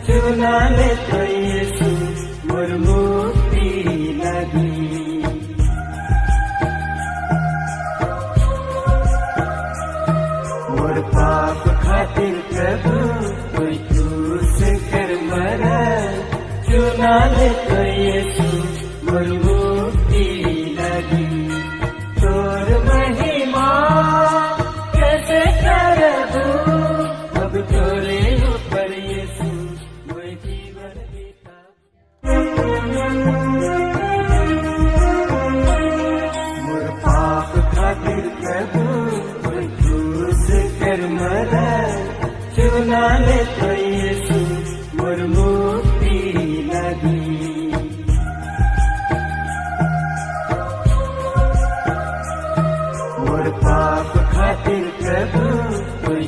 चुना ले तो यीशु मोर मुक्ति लगी। मोर पाप खातिर प्रभु कोई क्रूस कर मरा, चुना ले तो यीशु मोर मुक्ति लगी। तोर महिमा कैसे करबू, अब तोरे ऊपर यीशु मोर पाप खातिर प्रभु कोई क्रूस कर मरा, चुना ले तो यीशु मोर मुक्ति लगी। मोर पाप खातिर प्रभु कोई